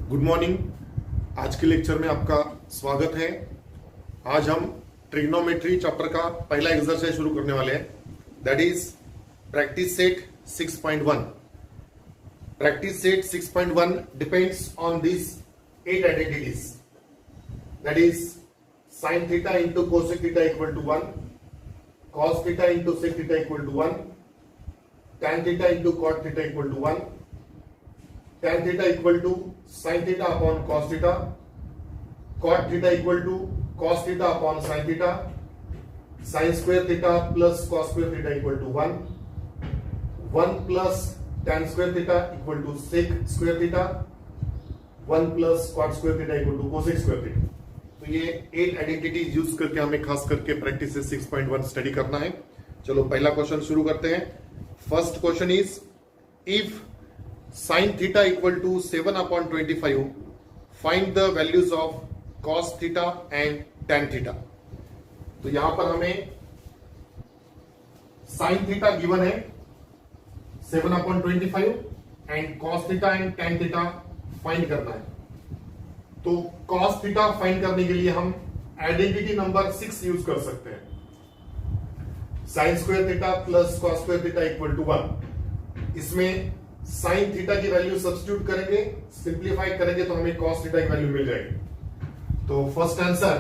Good morning. आज के lecture में आपका स्वागत है। आज हम ट्रिग्नोमेट्री चैप्टर का पहला एक्सरसाइज शुरू करने वाले हैं, that is practice set 6.1। Practice set 6.1 depends on this 8 identities, that is sin theta into cosec theta equal to 1, cos theta into sec theta equal to 1, tan theta into cot theta equal to 1, tan theta equal to sin theta upon cos theta, cot theta equal to cos theta upon sin theta, sin square theta plus cos square theta equal to 1, 1 plus tan square theta equal to sec square theta, 1 plus cot square theta equal to cosec square theta। तो ये 8 identities use करके हमें खास करके practice 6.1 study करना है। चलो पहला क्वेश्चन शुरू करते हैं। First question is, if sin theta equal to 7 upon 25, find the values of cos theta and tan theta। तो यहां पर हमें sin theta गिवन है 7 upon 25 and cos theta and tan theta find करना है। तो cos theta फाइंड करने के लिए हम आइडेंटिटी नंबर 6 यूज कर सकते हैं। sin square theta प्लस cos square theta equal to 1। इसमें साइन थीटा की वैल्यू सब्स्टिट्यूट करेंगे, सिंप्लीफाई करेंगे तो हमें कॉस थीटा की वैल्यू मिल जाएगी। तो फर्स्ट आंसर,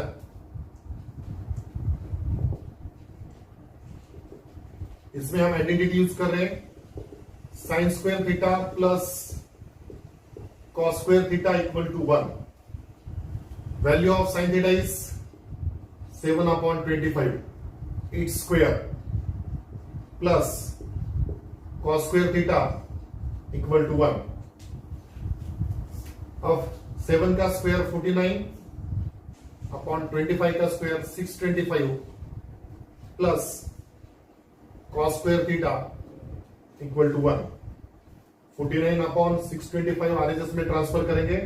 इसमें हम आइडेंटिटी यूज कर रहे हैं sine square theta plus cos square theta equal to 1। Value of sine theta is 7 upon 25 it's square plus cos square theta equal to 1। अब 7 का स्क्वायर 49 अपॉन 25 का square 625 plus cos square theta equal to 1। 49 upon 625 RHS में transfer करेंगे,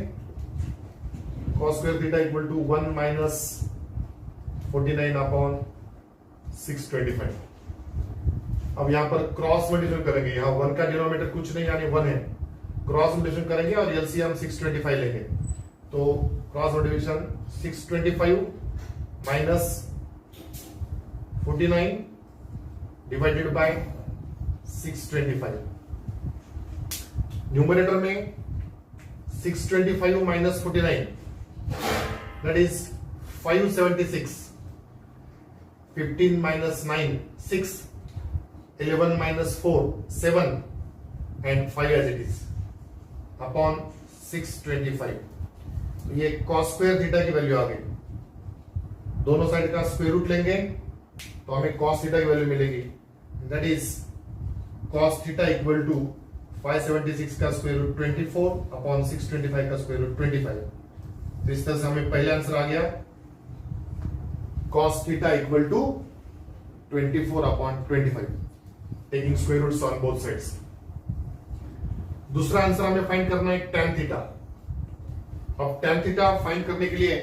cos square theta equal to 1 minus 49 upon 625। अब यहां पर cross multiplication करेंगे, यहां 1 का डिनोमिनेटर कुछ नहीं यानी 1 है, क्रॉस मल्टीप्लिकेशन करेंगे और एलसीएम 625 लेंगे। तो cross multiplication 625 minus 49 divided by 625। Numerator में 625 minus 49 that is 576, 15 minus 9 6, 11 minus 4 7 and 5 as it is upon 625। तो ये cos square theta की वैल्यू आ गई। दोनों साइड का स्क्वायर रूट लेंगे तो हमें cos theta की वैल्यू मिलेगी, that is cos theta equal to 576 का स्क्वायर रूट 24 अपॉन 625 का स्क्वायर रूट 25। तो इस तरह से हमें पहले आंसर आ गया cos theta equal to 24 upon 25, taking square roots on both sides. दूसरा आंसर हमें फाइंड करना है tan थीटा। अब tan थीटा फाइंड करने के लिए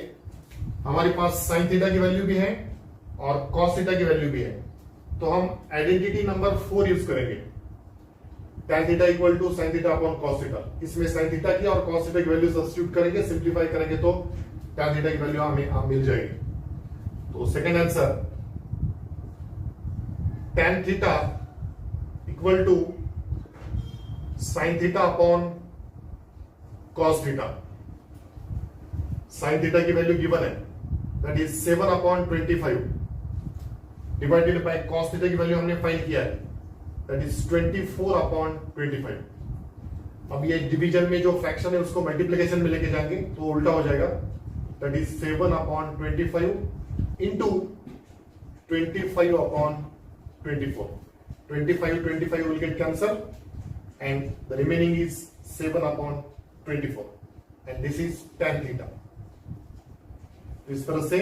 हमारे पास sin थीटा की वैल्यू भी है और cos थीटा की वैल्यू भी है, तो हम आइडेंटिटी नंबर 4 यूज करेंगे। tan theta equal to sin theta upon cos theta. इसमें sin थीटा की और cos थीटा की वैल्यू सब्स्टिट्यूट करेंगे, सिंप्लीफाई करेंगे तो tan थीटा की वैल्यू हमें मिल जाएगी। तो second answer, tan theta equal to sine theta upon cos theta. Sine theta की वैल्यू गिवन है, that is 7 upon 25 divided by cos theta की वैल्यू हमने फाइंड किया है, दैट इज 24 अपॉन 25। अब ये डिवीजन में जो फ्रैक्शन है उसको मल्टीप्लिकेशन में लेके जाएंगे तो उल्टा हो जाएगा, that is 7 upon 25 into 25 upon 24। 25 will get cancelled and the remaining is 7 upon 24 and this is tan theta। तो इस तरह से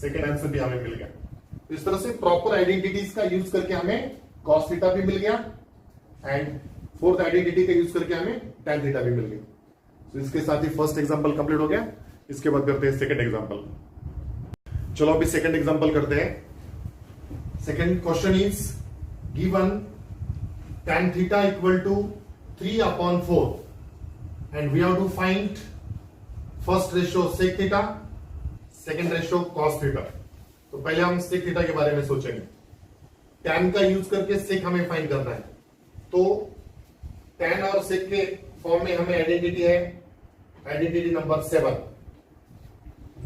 सेकेंड आंसर भी हमें मिल गया। तो इस तरह से प्रॉपर आइडेंटिटीज का यूज करके हमें cos थीटा भी मिल गया एंड फोर्थ आइडेंटिटी का यूज करके हमें tan थीटा भी मिल गया। तो इसके साथ ही फर्स्ट एग्जांपल कंप्लीट हो गया। इसके बाद करते हैं सेकेंड एग्जांपल। चलो अभी सेकेंड एग्जांपल करते हैं। Second question is, given tan theta equal to 3 upon 4 and we have to find first ratio sec theta, second ratio cos theta. तो पहले हम सेक थीटा के बारे में सोचेंगे। टैन का यूज करके सेक हमें फाइंड करना है। तो टैन और सेक के फॉर्म में हमें आइडेंटिटी है, identity number 7,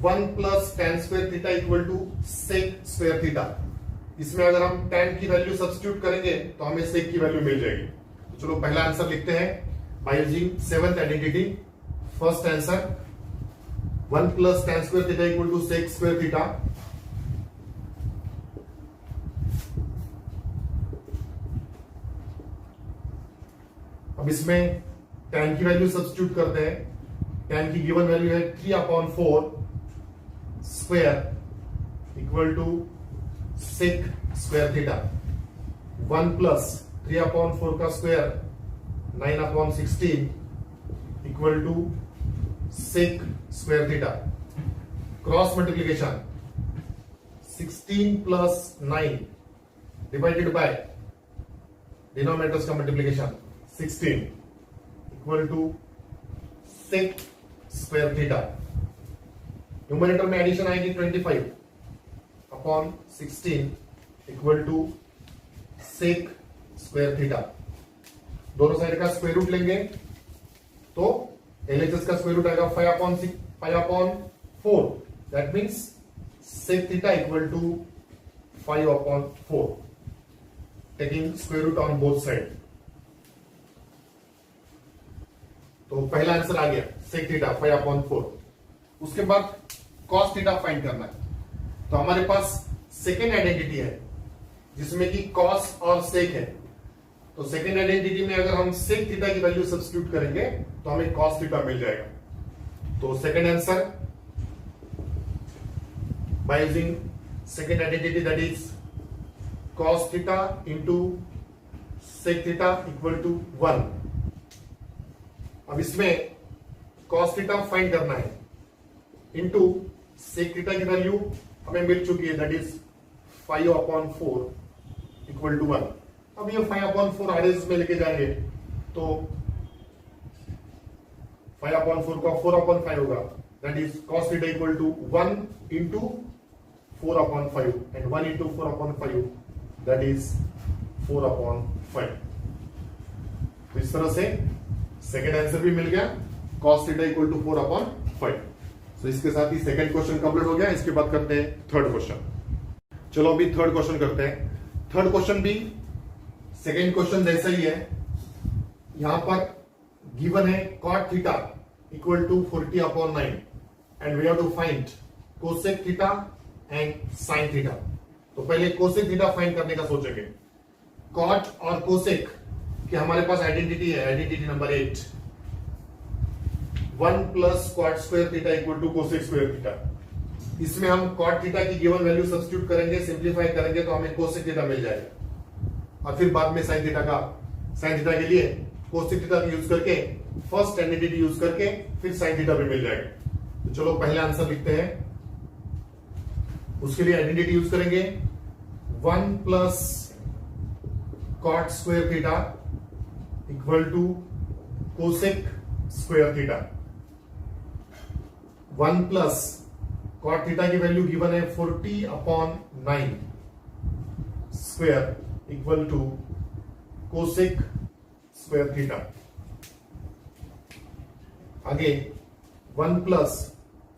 1 plus tan square theta equal to sec square theta. इसमें अगर हम टैन की वैल्यू सब्स्टिट्यूट करेंगे तो हमें सेक की वैल्यू मिल जाएगी। तो चलो पहला आंसर लिखते हैं by using seventh identity. First answer 1 plus tan square theta equal to sec square theta. अब इसमें टैन की वैल्यू सब्स्टिट्यूट करते हैं। टैन की गिवन वैल्यू है 3/4 square equal to sec square theta. 1 plus 3/4 का square 9/16 equal to sec square theta. Cross multiplication 16 plus 9 divided by denominators का multiplication 16 equal to sec square theta. Numerator में addition आएगी 25/16 equal to sec square theta. दोनों side का square root लेंगे तो LHS का square root आएगा 5/4। That means sec theta equal to 5/4, taking square root on both side. तो पहला आंसर आ गया सेक थीटा 5/4। उसके बाद कॉस थीटा फाइंड करना है। तो हमारे पास सेकेंड आइडेंटिटी है जिसमें कि कॉस और सेक है। तो सेकेंड आइडेंटिटी में अगर हम सेक थीटा की वैल्यू सब्स्टिट्यूट करेंगे तो हमें कॉस थीटा मिल जाएगा। तो second answer by using second identity that is cos theta into sec theta equal to 1। अब इसमें कॉस थीटा फाइंड करना है इंटू सेक थीटा की वैल्यू हमें मिल चुकी है दैट इज 5/4 इक्वल टू 1। अब ये 5/4 आरएस में लेके जाएंगे तो 5/4 का 4/5 होगा। That is cos theta equal to 1 into 4/5 and 1 into 4/5 that is 4/5। तो इस तरह से सेकेंड आंसर भी मिल गया, cos थीटा इक्वल टू 4/5। तो इसके साथ ही सेकेंड क्वेश्चन कंप्लीट हो गया। इसके बाद करते हैं थर्ड क्वेश्चन। चलो अभी थर्ड क्वेश्चन करते हैं। थर्ड क्वेश्चन भी सेकेंड क्वेश्चन जैसा ही है। यहां पर गिवन है cot theta equal to 40/9 and we have to find cosec theta and sine theta. तो पहले कोसेक थीटा फाइंड करने का सोचेंगे। cot और कोसेक की हमारे पास आइडेंटिटी है, identity number 8, 1 plus cot square theta equal to cosec square theta. इसमें हम cot थीटा की गिवन वैल्यू सब्स्टिट्यूट करेंगे, सिंप्लीफाई करेंगे तो हमें कोसेक थीटा मिल जाएगा। और फिर बाद में साइन थीटा के लिए कोसेक थीटा यूज करके फर्स्ट आइडेंटिटी यूज करके फिर साइन थीटा भी मिल जाएगा। तो चलो पहले आंसर लिखते हैं। उसके लिए आइडेंटिटी यूज करेंगे 1 plus cot square theta equal to cosec square theta. 1 plus cot theta की वैल्यू गिवन है 40/9 square equal to cosec square theta. आगे 1 प्लस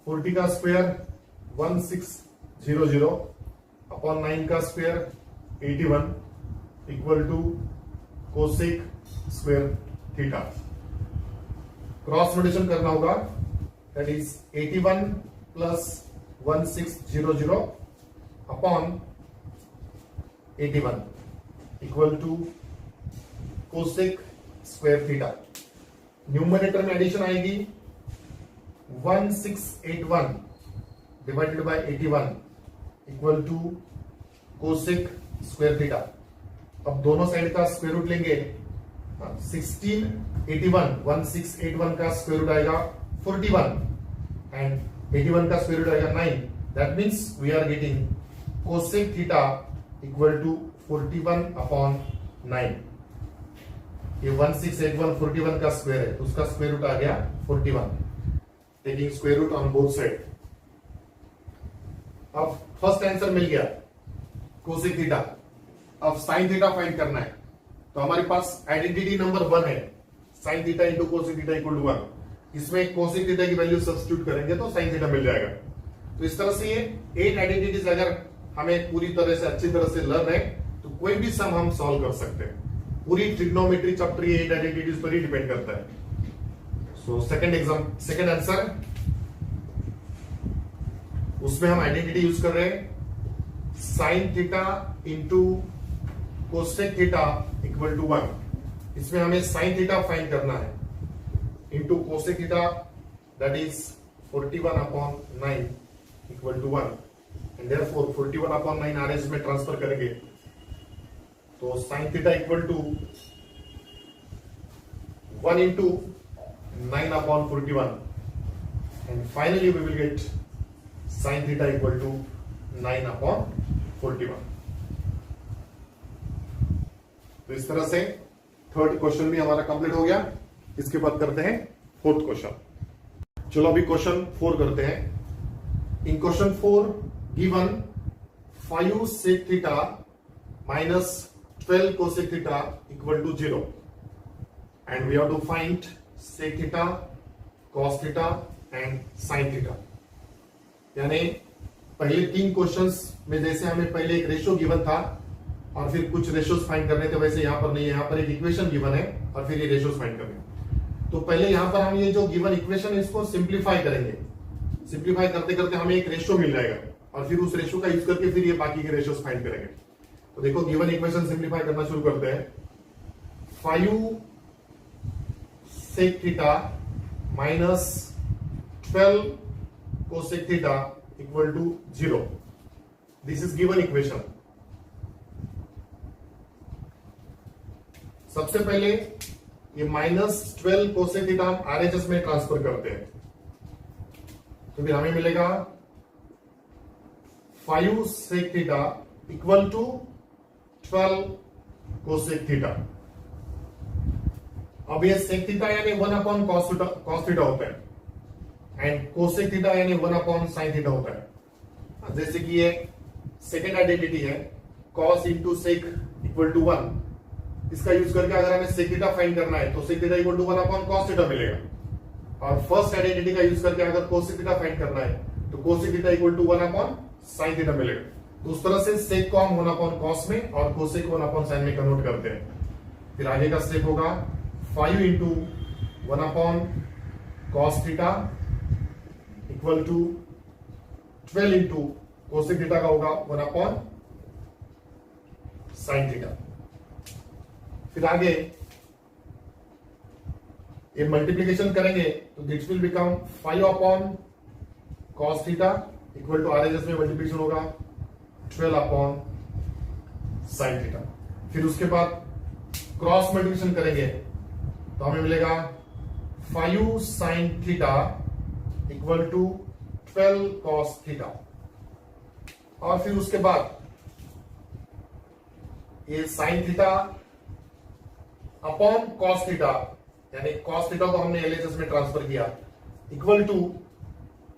40 का स्क्वायर 1600 अपॉन 9 का square 81 equal to cosec square theta. Cross multiplication करना होगा that is 81 plus 1600 upon 81 equal to cosec square theta. Numerator में addition आएगी 1681 divided by 81 equal to cosec square theta. अब दोनों side का स्क्वायर रूट लेंगे। 1681 का स्क्वायर रूट आएगा 41 एंड 81 का स्क्वायर रूट आएगा 9। That means we are getting cosec theta equal to 41/9। ये 1681 41 का स्क्वायर है तो उसका स्क्वायर रूट आ गया 41। Taking square root on both side. अब फर्स्ट आंसर मिल गया कोसेक थीटा। अब साइन थीटा फाइंड करना है, तो हमारे पास आइडेंटिटी नंबर 1 है, sine theta into cosec theta equal to 1। इसमें कोसेक थीटा की वैल्यू सब्स्टिट्यूट करेंगे तो साइन थीटा मिल जाएगा। तो इस तरह से ये 8 आइडेंटिटीज अगर हमें पूरी तरह से अच्छी तरह से लर्न है तो कोई भी सम हम सॉल्व कर सकते हैं। पूरी ट्रिग्नोमेट्री चैप्टर ये 8 आइडेंटिटीज पर ही डिपेंड करता है। सो सेकंड आंसर, उसमें हम आइडेंटिटी यूज कर रहे हैं sine theta into cosec theta equal to 1। इसमें हमें साइन थीटा फाइंड करना है into cosec theta, that is 41/9 equal to 1, and therefore 41/9 RS में ट्रांसफर करेंगे तो sine theta equal to 1 into 9/41, and finally we will get sine theta equal to 9/41। तो इस तरह से थर्ड क्वेश्चन भी हमारा कंप्लीट हो गया। इसके बाद करते हैं फोर्थ क्वेश्चन। चलो अभी क्वेश्चन 4 करते हैं। In question 4 given 5 sec theta minus 12 cosec theta equal to 0 and we have to find sec theta, cos theta and sin theta. यानी पहले 3 क्वेश्चंस में जैसे हमें पहले एक रेशियो गिवन था और फिर कुछ रेशियोज फाइंड करने थे, वैसे यहां पर नहीं है, यहां पर एक इक्वेशन गिवन है और फिर ये रेशियोज फाइंड करने। तो पहले यहां पर हम ये जो गिवन इक्वेशन है इसको सिंप्लीफाई करेंगे। सिंप्लीफाई करते करते हमें एक रेशियो मिल जाएगा और फिर उस रेशियो का यूज करके फिर ये बाकी के रेशियोज फाइंड करेंगे। तो देखो गिवन इक्वेशन सिंप्लीफाई करना शुरू करते हैं। 5 sec theta minus 12 cosec theta equal to 0। This is given equation. सबसे पहले ये -12 cosec थीटा हम आरएचएस में ट्रांसफर करते हैं, तो फिर हमें मिलेगा 5 sec theta equal to 12 cosec theta. अब ये sec थीटा यानी 1/cos थीटा होता है एंड cosec थीटा यानी 1/sin थीटा होता है। जैसे कि ये सेकेंड आइडेंटिटी है cos इंटू सेक इक्वल टू 1। इसका यूज करके अगर हमें sec थीटा फाइंड करना है तो sec theta equal to 1/cos theta मिलेगा। और फर्स्ट आइडेंटिटी का यूज करके अगर cosec थीटा फाइंड करना है तो cosec theta equal to 1/sin theta मिलेगा। तो उस तरह से sec को हम 1/cos में और cosec को 1/sin में कन्वर्ट करते हैं। फिर आगे का स्टेप होगा 5 into 1/cos theta equal to 12 into cosec theta का होगा 1/sin थीटा। फिर आगे ये मल्टीप्लीकेशन करेंगे तो this will become 5/cos theta equal to RHS में मल्टीप्लीकेशन होगा 12/sin थीटा। फिर उसके बाद क्रॉस मल्टीप्लीकेशन करेंगे तो हमें मिलेगा 5 sin theta equal to 12 cos theta. और फिर उसके बाद ये sin theta upon cos theta, यानी cos थीटा को हमने एलएचएस में ट्रांसफर किया इक्वल टू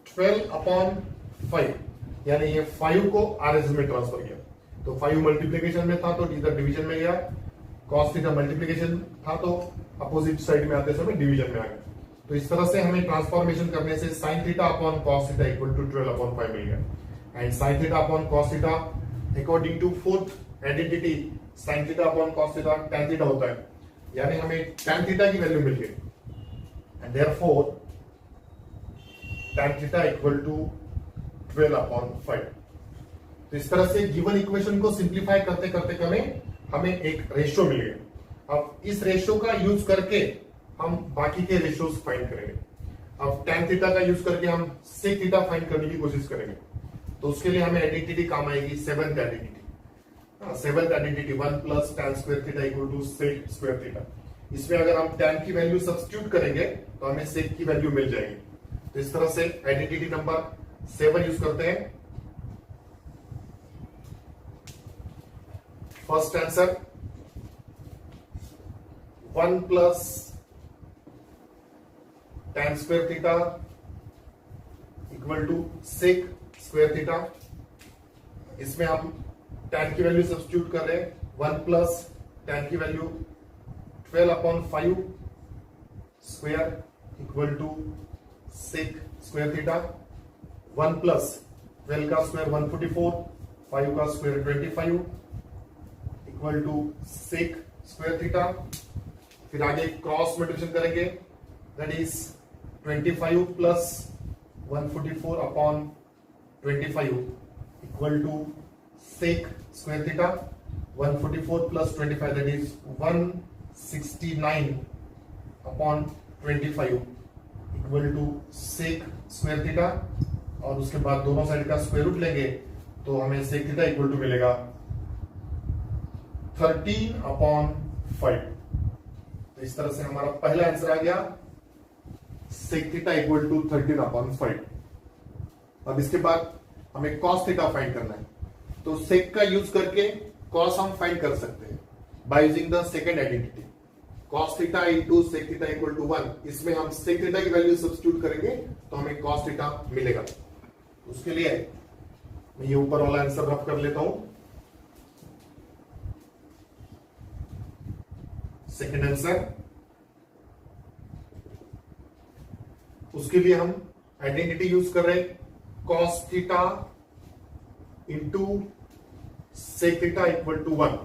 12/5, यानी ये 5 को आरएचएस में ट्रांसफर किया। तो 5 मल्टीप्लीकेशन में था तो इधर डिवीजन में गया, cos थीटा मल्टीप्लीकेशन था तो अपोजिट साइड में आते समय डिवीजन में आ गया। तो इस तरह से हमें ट्रांसफॉर्मेशन करने से sin theta upon cos theta equal to 12/5 मिल गया। And sin theta upon cos theta according to fourth identity sin theta upon cos theta tan theta होता है, यानी हमें tan थीटा की वैल्यू मिल गई and therefore tan theta equal to 12/5। तो इस तरह से गिवन इक्वेशन को सिंप्लीफाई करते करते हमें एक रेशियो मिल गया। अब इस रेशियो का यूज करके हम बाकी के रेशियोज फाइंड करेंगे। अब tan थीटा का यूज करके हम sec थीटा फाइंड करने की कोशिश करेंगे। तो उसके लिए हमें आइडेंटिटी काम आएगी seventh identity. Seventh identity 1 plus tan square theta equal to sec square theta. इसमें अगर हम tan की वैल्यू सब्स्टिट्यूट करेंगे तो हमें sec की वैल्यू मिल जाएगी। तो इस तरह से आइडेंटिटी नंबर 7 यूज करते हैं। First answer 1 plus tan square theta equal to sec square theta. इसमें हम tan की वैल्यू सब्स्टिट्यूट कर रहे हैं, 1 प्लस tan की value 12/5 square equal to sec square theta. 1 plus 12 का स्क्वायर 144, 5 का square 25 equal to sec square theta. फिर आगे क्रॉस मल्टीप्लिकेशन करेंगे, that is 25 plus 144/25 equal to sec square theta. 144 plus 25 that is 169/25 equal to sec square theta. और उसके बाद दोनों side का स्क्वायर रूट लेंगे तो हमें सेक थीटा इक्वल टू मिलेगा 13/5। तो इस तरह से हमारा पहला आंसर आ गया, सेक थीटा इक्वल टू 13/5। अब इसके बाद हमें कॉस थीटा फाइंड करना है, तो सेक का यूज करके कॉस हम फाइंड कर सकते हैं by using the second identity, cos theta into sec theta equal to 1। इसमें हम सेक थीटा की वैल्यू सब्स्टिट्यूट करेंगे तो हमें कॉस थीटा मिलेगा। उसके लिए मैं ये ऊपर वाला आंसर रफ कर लेता हूं। सेकंड आंसर, उसके लिए हम आइडेंटिटी यूज कर रहे हैं cos theta into sec theta equal to 1।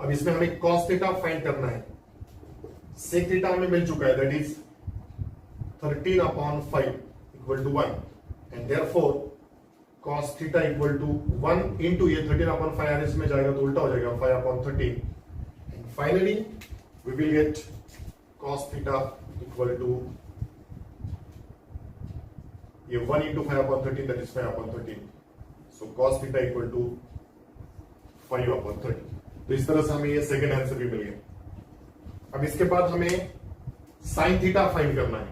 अब इसमें हमें कॉस थीटा फाइंड करना है, सेक थीटा हमें मिल चुका है, that is 13/5 equal to 1 and therefore cos theta equal to 1 into ये 13/5 इसमें जाएगा तो उल्टा हो जाएगा 5/13 and finally we will get cos theta equal to ये 1 into 5/13 that is 5/13। So cos theta equal to 5/13। तो इस तरह से हमें ये सेकंड आंसर भी मिल गया। अब इसके बाद हमें साइन थीटा फाइंड करना है।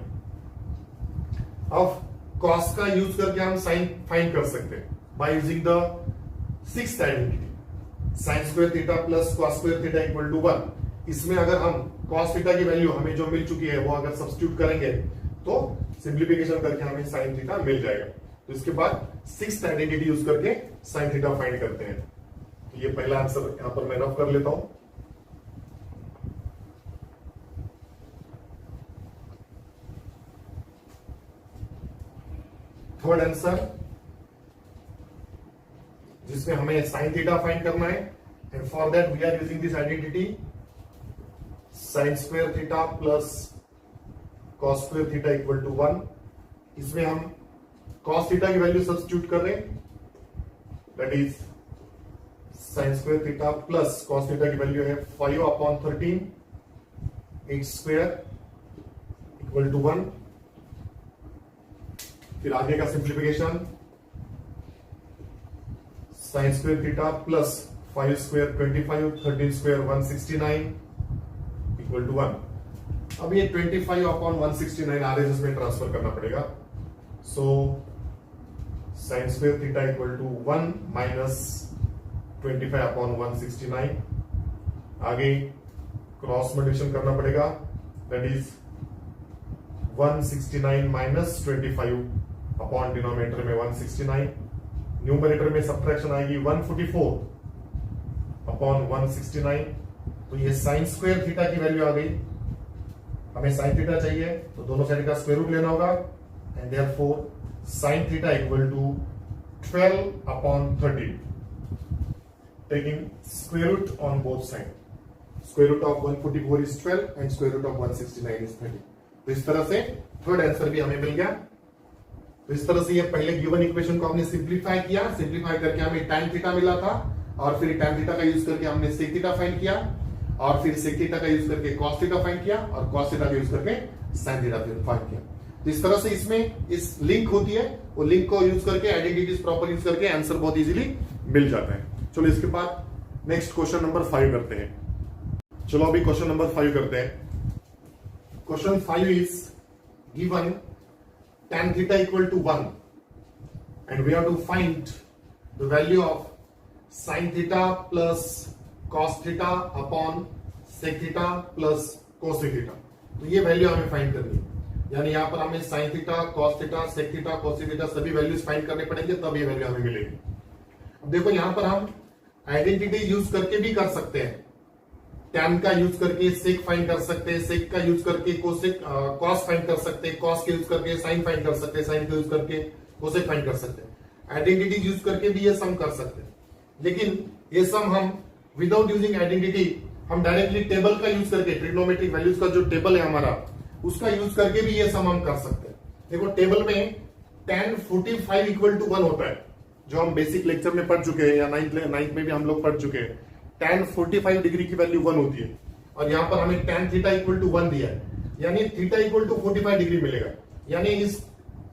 अब कॉस का यूज करके हम साइन फाइंड कर सकते हैं by using the sixth identity, sine square theta plus cos square theta equal to 1। इसमें अगर हम कॉस थीटा की वैल्यू हमें जो मिल चुकी है वो अगर सब्स्टिट्यूट करेंगे तो सिंप्लीफिकेशन करके हमें साइन थीटा मिल जाएगा। तो इसके बाद सिक्स्थ आइडेंटिटी यूज करके साइन थीटा फाइंड करते हैं। तो ये पहला आंसर यहां पर मैं रफ कर लेता हूं। थर्ड आंसर, जिसमें हमें साइन थीटा फाइंड करना है and for that we are using this identity sine square theta plus cos square theta equal to 1। इसमें हम कॉस थीटा की वैल्यू सब्स्टिट्यूट कर रहे हैं, that is sine square theta plus cos theta की value है 5/13 एक्स स्क्वायर इक्वल टू 1। फिर आगे का simplification, sine square theta plus 5 square 25, 13 square 169 equal to 1। अब ये 25/169 आरएचएस में ट्रांसफर करना पड़ेगा। So sine square theta equal to 1 minus 25/169। आगे क्रॉस मल्टीप्लिकेशन करना पड़ेगा, that is 169 minus 25 upon denominator में 169। न्यूमरेटर में सब्ट्रैक्शन आएगी 144/169। तो ये साइन स्क्वायर थीटा की वैल्यू आ गई। हमें साइन थीटा चाहिए तो दोनों साइड का स्क्वायर रूट लेना होगा and therefore sine theta equal to 12/13 taking square root on both side. Square root of 144 is 12 and square root of 169 is 30। तो इस तरह से थर्ड आंसर भी हमें मिल गया। तो इस तरह से ये पहले गिवन इक्वेशन को हमने सिंप्लीफाई किया, सिंप्लीफाई करके हमें tan थीटा मिला था और फिर tan थीटा का यूज करके हमने sec थीटा फाइंड किया और फिर sec थीटा का यूज करके cos थीटा फाइंड किया और cos थीटा का यूज करके sin थीटा फाइंड किया। तो इस तरह से इसमें इस लिंक होती है, वो लिंक को यूज करके आइडेंटिटीज प्रॉपर यूज करके आंसर बहुत इजीली मिल जाता है। चलो इसके बाद नेक्स्ट क्वेश्चन नंबर 5 करते हैं। चलो अभी क्वेश्चन नंबर 5 करते हैं। Question 5 is given tan theta equal to 1 and we have to find the value of sin theta plus cos theta upon sec theta plus cosec theta। तो ये value हमें find करनी है। यानी यहाँ पर हमें sine theta, cos theta, sec theta, cosec theta सभी वैल्यूज फाइंड करने पड़ेंगे, तब ये वैल्यू हमें मिलेगी। अब देखो यहाँ पर हम आइडेंटिटी यूज करके भी कर सकते हैं। टैन का यूज करके सेक फाइंड कर सकते हैं, सेक का यूज करके कोसेक कॉस फाइंड कर सकते हैं, कॉस के यूज करके साइन फाइंड कर सकते हैं, साइन का यूज करके कोसेक फाइंड कर सकते हैं। आइडेंटिटी यूज करके भी ये सम कर सकते हैं, लेकिन ये सम हम विदाउट यूजिंग आइडेंटिटी हम डायरेक्टली टेबल का यूज करके, ट्रिग्नोमेट्रिक वैल्यूज का जो टेबल है हमारा, उसका यूज करके भी ये सम हम कर सकते हैं। देखो टेबल में tan 45 इक्वल टू 1 होता है, जो हम बेसिक लेक्चर में पढ़ चुके हैं, या नाइन्थ में भी हम लोग पढ़ चुके हैं। tan 45 डिग्री की वैल्यू 1 होती है, और यहाँ पर हमें tan थीटा इक्वल टू 1 दिया है, यानी थीटा इक्वल टू 45 डिग्री मिलेगा। यानी इस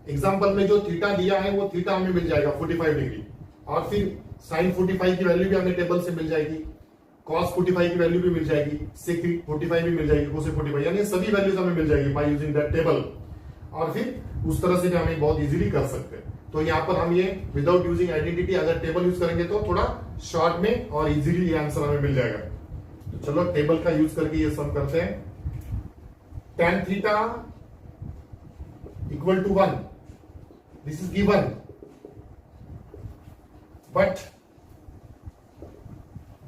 एग्जाम्पल में जो थीटा दिया है वो थीटा हमें मिल जाएगा 45 डिग्री, और फिर साइन 45 की वैल्यू भी हमें टेबल से मिल जाएगी, कॉस 45 की वैल्यू भी मिल जाएगी, सेक 45 भी मिल जाएगी, कोसेक 45, यानी सभी वैल्यूज हमें मिल जाएगी बाय यूजिंग दैट टेबल। और फिर उस तरह से भी हमें बहुत इजीली कर सकते हैं। तो यहाँ पर हम ये विदाउट यूजिंग आइडेंटिटी अगर टेबल यूज करेंगे तो थोड़ा शॉर्ट में और इजीली ये आंसर हमें मिल जाएगा। तो चलो टेबल का यूज करके ये सम करते हैं। tan theta equal to 1, this is given, but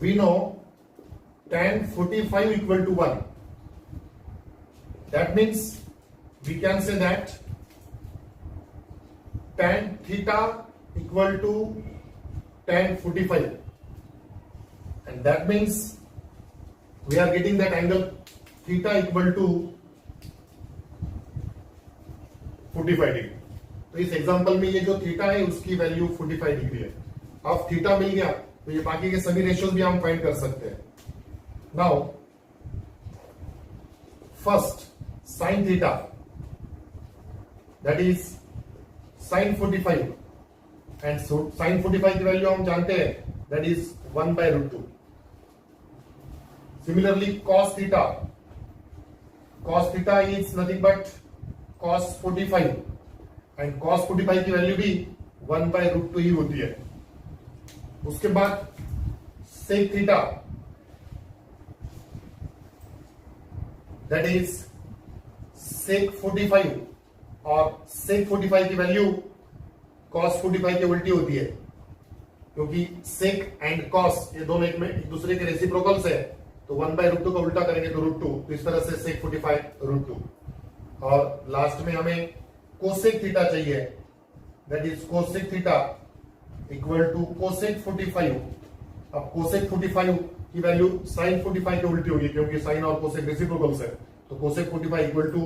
we know tan 45 equal to 1. That means we can say that tan theta equal to tan 45, and that means we are getting that angle theta equal to 45 degree. तो इस example में ये जो theta है उसकी value 45 degree है। अब theta मिल गया तो ये बाकी के सभी रेशियोज भी हम फाइंड कर सकते हैं। Now, first sin theta, that is sin 45, and so sin 45 की वैल्यू हम जानते हैं, that is 1 by root 2. Similarly, cos theta is nothing but cos 45, and cos 45 की वैल्यू भी 1 by root 2 ही होती है। उसके बाद sec theta, that is sec 45, और sec 45 की वैल्यू cos 45 के उल्टी होती है, क्योंकि sec एंड cos ये दोनों एक दूसरे के रेसिप्रोकल्स है, तो 1 by root 2 का उल्टा करेंगे तो root 2, तो इस तरह से sec 45 root 2। और लास्ट में हमें cosec थीटा चाहिए, that is cosec theta equal to cosec 45। अब cosec 45 की वैल्यू sin 45 के उल्टी होगी, क्योंकि sin और cosec रेसिप्रोकल्स है, तो cosec 45 इक्वल टू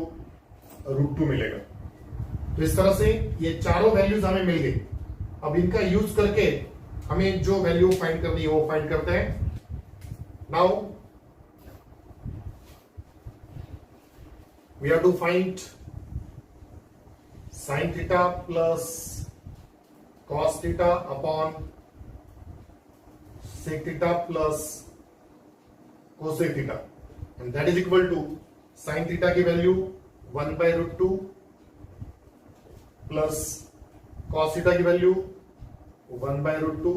रूट 2 मिलेगा। तो इस तरह से ये चारों वैल्यूज हमें मिल गई। अब इनका यूज करके हमें जो वैल्यू फाइंड करनी है वो फाइंड करते हैं। Now we have to find sin theta plus cos theta upon sec theta plus cosec theta, and that is equal to sin theta की value 1 by root 2 plus cos theta की value 1 by root 2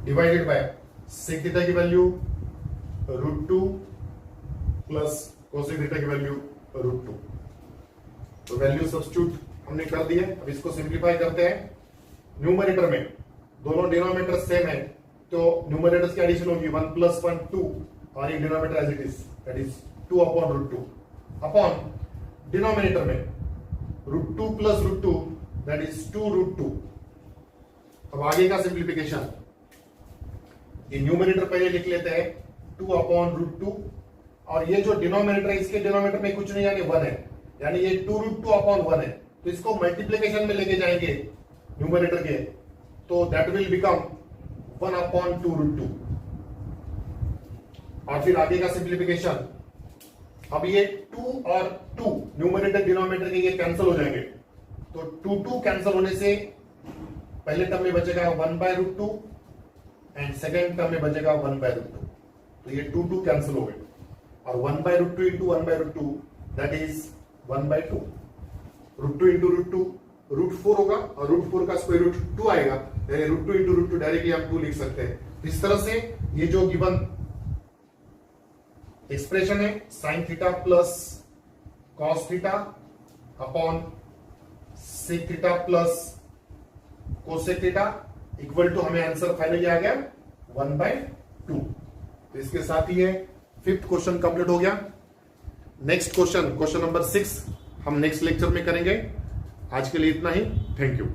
divided by sec theta की value root 2 plus cosec theta की value root 2। तो value substitute हमने कर दिए। अब इसको सिंप्लीफाई करते हैं। न्यूमरेटर में दोनों डिनोमिनेटर सेम है, तो न्यूमरेटर्स की एडिशन होगी 1 plus 1 2, और एक denominator as it is, that is 2 upon root 2 upon denominator में root 2 plus root 2, that is 2 root 2। अब आगे का सिंप्लीफिकेशन, ये न्यूमरेटर पहले लिख लेते हैं 2 upon root 2, और ये जो डिनोमिनेटर है इसके डिनोमिनेटर में कुछ नहीं यानी 1 है, यानी ये 2 root 2 upon 1 है, तो इसको मल्टीप्लीकेशन में लेके जाएंगे न्यूमरेटर के, तो that will become 1 upon 2 root 2। और फिर आगे का सिंप्लीफिकेशन, अब ये 2 और 2 न्यूमरेटर डिनोमिनेटर के ये कैंसिल हो जाएंगे, तो 2 2 कैंसिल होने से पहले टर्म में बचेगा 1 by root 2 and second term में बचेगा 1 by root 2, तो ये 2 2 कैंसिल हो गए, और 1 by root 2 into 1 by root 2, that is 1 by 2। root 2 into root 2 root 4 होगा, और रूट 4 का स्क्वायर रूट 2 आएगा, यानी रूट 2 इंटू रूट 2 डायरेक्टली हम 2 लिख सकते हैं। इस तरह से ये जो गिवन एक्सप्रेशन है sin theta plus cos theta upon sec theta plus cosec theta equal to, हमें आंसर फाइनली आ गया 1/2। तो इसके साथ ही है 5th क्वेश्चन कंप्लीट हो गया। नेक्स्ट क्वेश्चन नंबर 6 हम नेक्स्ट लेक्चर में करेंगे। आज के लिए इतना ही। Thank you.